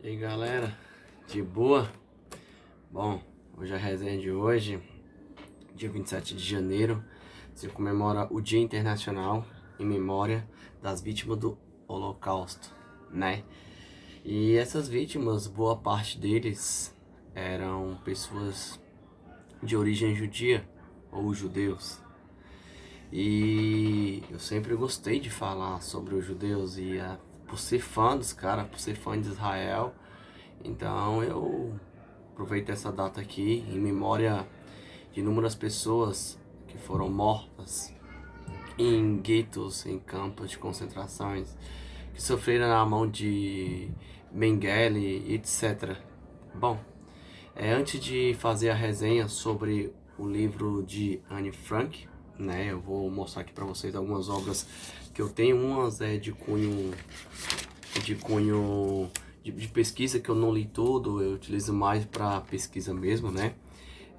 E aí galera, de boa? Bom, hoje a resenha de hoje, dia 27 de janeiro, se comemora o Dia Internacional em memória das vítimas do Holocausto, né? E essas vítimas, boa parte deles eram pessoas de origem judia ou judeus. E eu sempre gostei de falar sobre os judeus e por ser fã dos caras, por ser fã de Israel, então eu aproveito essa data aqui em memória de inúmeras pessoas que foram mortas em guetos, em campos de concentrações, que sofreram na mão de Mengele, etc. Bom, antes de fazer a resenha sobre o livro de Anne Frank, né, eu vou mostrar aqui para vocês algumas obras que eu tenho. Umas é de cunho de pesquisa, que eu não li tudo, eu utilizo mais para pesquisa mesmo, né?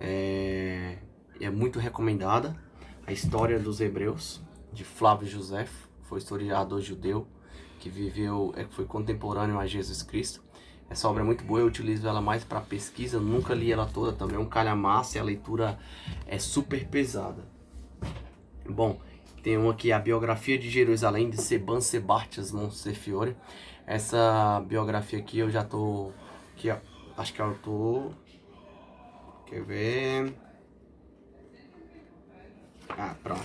É muito recomendada a História dos Hebreus, de Flávio Josefo, foi historiador judeu que viveu, foi contemporâneo a Jesus Cristo. Essa obra é muito boa, eu utilizo ela mais para pesquisa, eu nunca li ela toda, também é um calhamaço e a leitura é super pesada. Bom, tem uma aqui, a Biografia de Jerusalém, de Seban Sebastião Montefiore. Essa biografia aqui eu já tô aqui, ó, acho que eu tô, quer ver, pronto,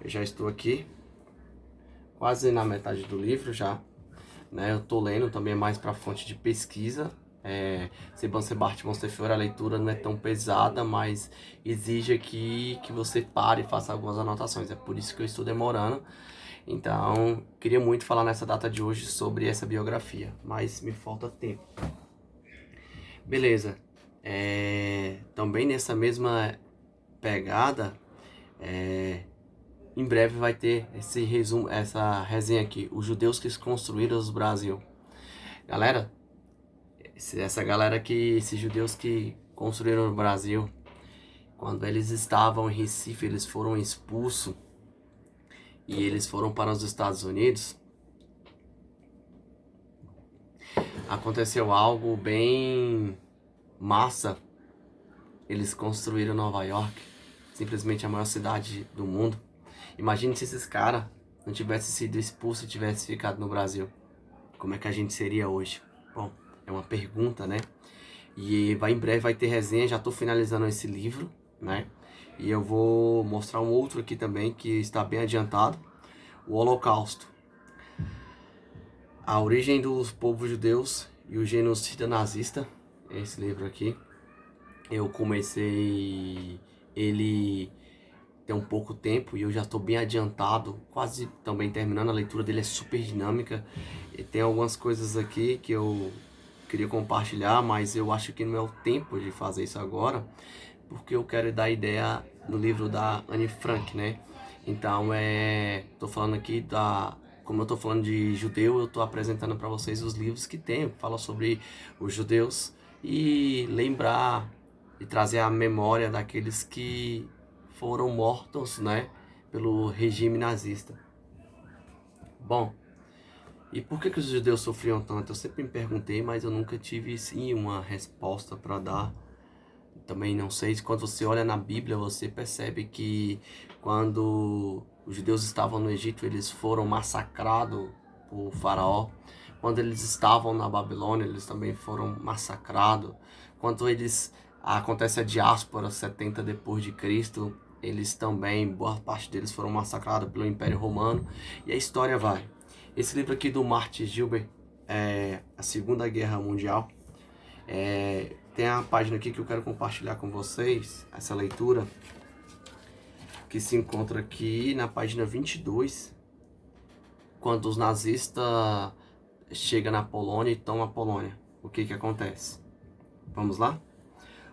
eu já estou aqui quase na metade do livro já, né? Eu tô lendo também mais para fonte de pesquisa. Seban Sebastião Montefiore, a leitura não é tão pesada, mas exige aqui que você pare e faça algumas anotações, é por isso que eu estou demorando. Então, queria muito falar nessa data de hoje sobre essa biografia, mas me falta tempo. Beleza. Também nessa mesma pegada, em breve vai ter esse resumo, essa resenha aqui, os judeus que construíram o Brasil. Galera, essa galera aqui, esses judeus que construíram o Brasil, quando eles estavam em Recife, eles foram expulsos e eles foram para os Estados Unidos. Aconteceu algo bem massa. Eles construíram Nova York, simplesmente a maior cidade do mundo. Imagine se esses caras não tivessem sido expulsos e tivessem ficado no Brasil. Como é que a gente seria hoje? Bom, é uma pergunta, né? E em breve vai ter resenha, já estou finalizando esse livro, né? E eu vou mostrar um outro aqui também que está bem adiantado, o Holocausto. A origem dos povos judeus e o genocídio nazista, esse livro aqui. Eu comecei ele tem um pouco tempo e eu já estou bem adiantado, quase também terminando. A leitura dele é super dinâmica e tem algumas coisas aqui que eu queria compartilhar, mas eu acho que não é o tempo de fazer isso agora, porque eu quero dar ideia no livro da Anne Frank, né? Então, tô falando aqui como eu tô falando de judeu, eu tô apresentando para vocês os livros que tem, que falam sobre os judeus e lembrar e trazer a memória daqueles que foram mortos, né, pelo regime nazista. Bom, e por que os judeus sofriam tanto? Eu sempre me perguntei, mas eu nunca tive sim uma resposta para dar. Também não sei, quando você olha na Bíblia, você percebe que quando os judeus estavam no Egito, eles foram massacrados por Faraó. Quando eles estavam na Babilônia, eles também foram massacrados. Quando acontece a diáspora 70 depois de Cristo, eles também, boa parte deles foram massacrados pelo Império Romano. E a história vai. Esse livro aqui do Martin Gilbert é a Segunda Guerra Mundial. Tem a página aqui que eu quero compartilhar com vocês, essa leitura, que se encontra aqui na página 22, quando os nazistas chegam na Polônia e tomam a Polônia. O que acontece? Vamos lá?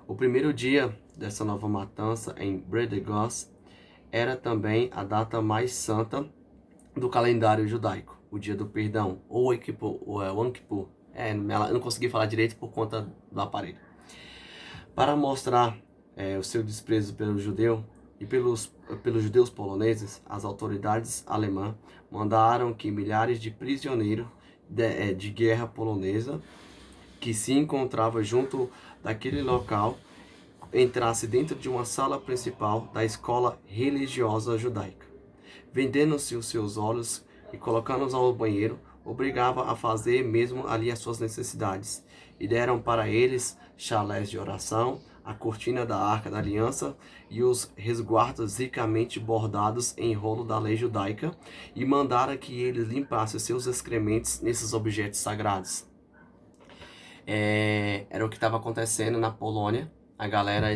O primeiro dia dessa nova matança em Bredegos era também a data mais santa do calendário judaico, o dia do perdão, ou Yom Kippur. Eu não consegui falar direito por conta do aparelho. Para mostrar o seu desprezo pelo judeu e pelos judeus poloneses, as autoridades alemãs mandaram que milhares de prisioneiros de guerra polonesa que se encontrava junto daquele local entrasse dentro de uma sala principal da escola religiosa judaica. Vendendo-se os seus olhos e colocando-os ao banheiro, obrigava a fazer mesmo ali as suas necessidades. E deram para eles chalés de oração, a cortina da Arca da Aliança e os resguardos ricamente bordados em rolo da lei judaica, e mandaram que eles limpassem seus excrementos nesses objetos sagrados. Era o que estava acontecendo na Polônia. A galera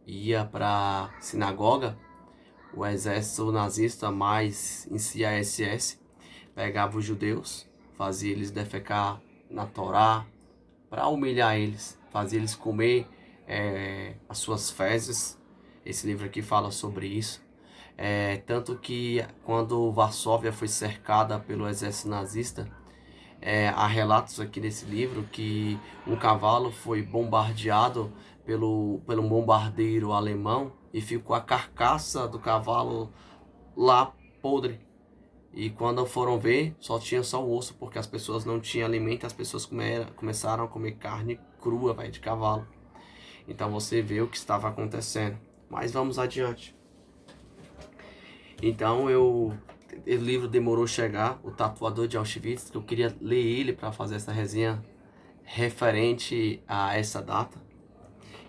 ia para sinagoga, o exército nazista mais em si a SS pegava os judeus, fazia eles defecar na Torá para humilhar eles, fazia eles comer as suas fezes. Esse livro aqui fala sobre isso. Tanto que quando Varsóvia foi cercada pelo exército nazista, há relatos aqui nesse livro que um cavalo foi bombardeado pelo bombardeiro alemão e ficou a carcaça do cavalo lá podre. E quando foram ver, só tinha só o osso, porque as pessoas não tinham alimento, as pessoas começaram a comer carne crua, de cavalo. Então você vê o que estava acontecendo. Mas vamos adiante. Então o livro demorou a chegar, O Tatuador de Auschwitz, que eu queria ler ele para fazer essa resenha referente a essa data.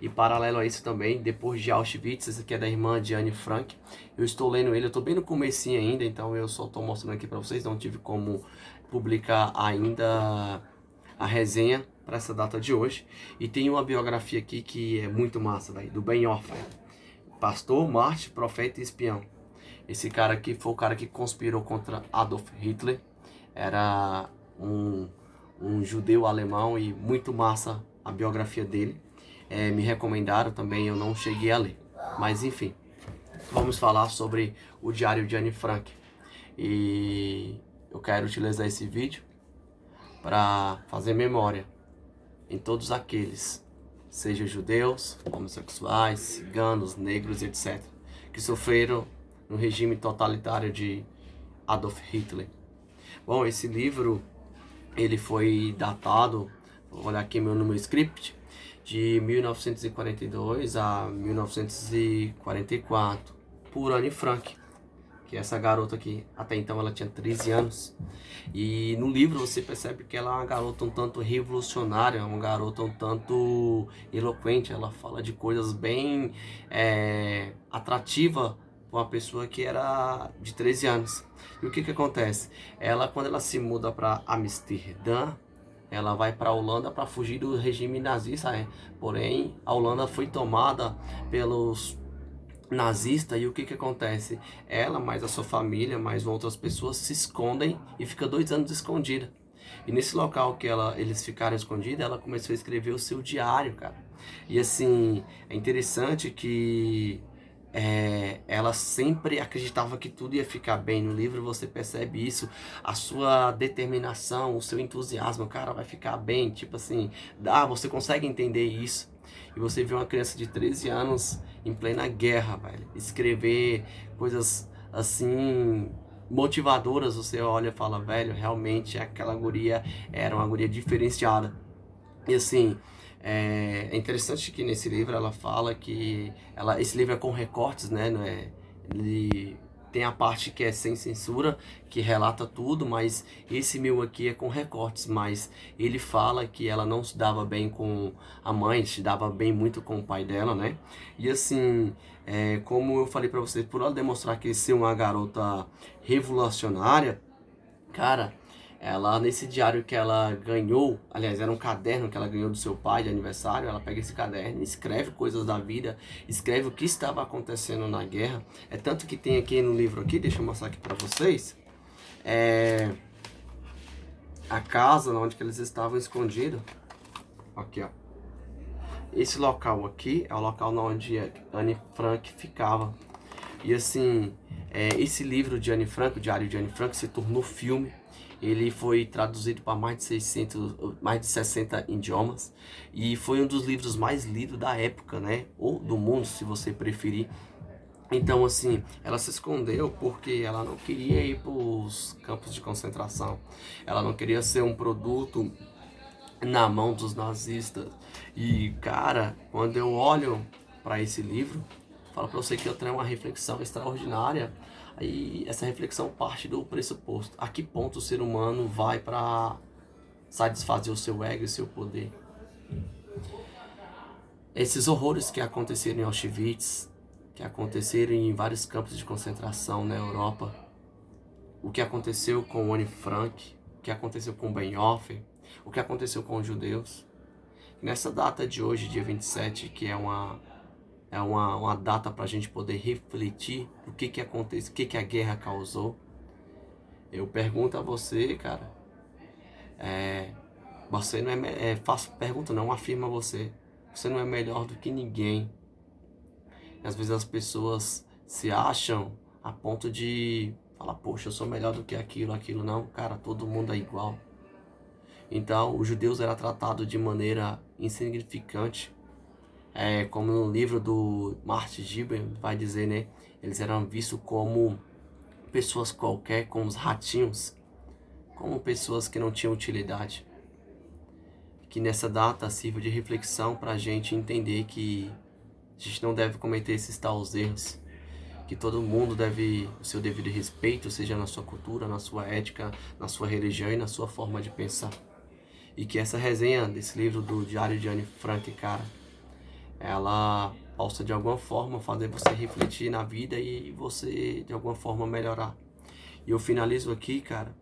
E paralelo a isso também, Depois de Auschwitz, esse aqui é da irmã de Anne Frank. Eu estou lendo ele, eu estou bem no comecinho ainda, então eu só estou mostrando aqui para vocês, não tive como publicar ainda a resenha para essa data de hoje. E tem uma biografia aqui que é muito massa, do Benioff, pastor, mártir, profeta e espião. Esse cara aqui foi o cara que conspirou contra Adolf Hitler. Era um judeu alemão e muito massa a biografia dele. Me recomendaram também, eu não cheguei a ler. Mas enfim, vamos falar sobre o Diário de Anne Frank. E eu quero utilizar esse vídeo para fazer memória em todos aqueles, sejam judeus, homossexuais, ciganos, negros, etc., que sofreram no regime totalitário de Adolf Hitler. Bom, esse livro ele foi datado, vou olhar aqui no meu script, de 1942 a 1944, por Anne Frank, que é essa garota aqui. Até então ela tinha 13 anos. E no livro você percebe que ela é uma garota um tanto revolucionária, uma garota um tanto eloquente. Ela fala de coisas bem atrativas para uma pessoa que era de 13 anos. E o que acontece? Quando ela se muda para Amsterdã, ela vai para a Holanda para fugir do regime nazista, Porém, a Holanda foi tomada pelos nazistas e o que acontece? Ela, mais a sua família, mais outras pessoas se escondem e fica 2 anos escondida. E nesse local que eles ficaram escondidos, ela começou a escrever o seu diário, cara. E assim, é interessante que ela sempre acreditava que tudo ia ficar bem. No livro você percebe isso, a sua determinação, o seu entusiasmo, cara, vai ficar bem, tipo assim, você consegue entender isso. E você vê uma criança de 13 anos em plena guerra, velho, escrever coisas assim motivadoras. Você olha e fala, velho, realmente aquela guria era uma guria diferenciada. E assim, é interessante que nesse livro ela fala que esse livro é com recortes, né? Ele tem a parte que é sem censura, que relata tudo, mas esse meu aqui é com recortes. Mas ele fala que ela não se dava bem com a mãe, se dava bem muito com o pai dela, né? E assim, como eu falei pra vocês, por ela demonstrar que ser uma garota revolucionária, cara, ela, nesse diário que ela ganhou, aliás, era um caderno que ela ganhou do seu pai de aniversário, ela pega esse caderno, escreve coisas da vida, escreve o que estava acontecendo na guerra. É tanto que tem aqui no livro aqui, deixa eu mostrar aqui para vocês, a casa onde que eles estavam escondidos. Aqui, ó. Esse local aqui é o local onde Anne Frank ficava. E assim, esse livro de Anne Frank, o Diário de Anne Frank, se tornou filme. Ele foi traduzido para mais de 60 idiomas e foi um dos livros mais lidos da época, né? Ou do mundo, se você preferir. Então, assim, ela se escondeu porque ela não queria ir para os campos de concentração. Ela não queria ser um produto na mão dos nazistas. E, cara, quando eu olho para esse livro, falo para você que eu tenho uma reflexão extraordinária. Aí essa reflexão parte do pressuposto: a que ponto o ser humano vai para satisfazer o seu ego e o seu poder? Esses horrores que aconteceram em Auschwitz, que aconteceram em vários campos de concentração na Europa, o que aconteceu com Anne Frank, o que aconteceu com Bonhoeffer, o que aconteceu com os judeus. Nessa data de hoje, dia 27, que é uma data para a gente poder refletir o que aconteceu, o que a guerra causou, eu pergunto a você, cara, você não faço pergunta não, afirma você não é melhor do que ninguém. E às vezes as pessoas se acham a ponto de falar, poxa, eu sou melhor do que aquilo não, cara, todo mundo é igual. Então, os judeus eram tratados de maneira insignificante, como no livro do Martin Gibbon vai dizer, né? Eles eram vistos como pessoas qualquer, como os ratinhos, como pessoas que não tinham utilidade. Que nessa data sirva de reflexão para a gente entender que a gente não deve cometer esses tais erros, que todo mundo deve o seu devido respeito, seja na sua cultura, na sua ética, na sua religião e na sua forma de pensar. E que essa resenha desse livro do Diário de Anne Frank, cara, ela possa de alguma forma fazer você refletir na vida e você de alguma forma melhorar. E eu finalizo aqui, cara,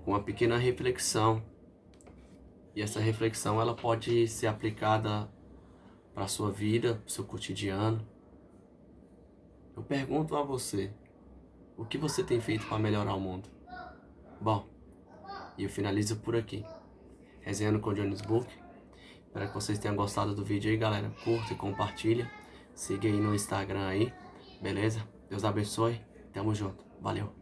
com uma pequena reflexão. E essa reflexão ela pode ser aplicada para a sua vida, para o seu cotidiano. Eu pergunto a você, o que você tem feito para melhorar o mundo? Bom, e eu finalizo por aqui. Resenhando com Jones Book. Espero que vocês tenham gostado do vídeo aí, galera. Curta e compartilha. Siga aí no Instagram aí, beleza? Deus abençoe. Tamo junto. Valeu.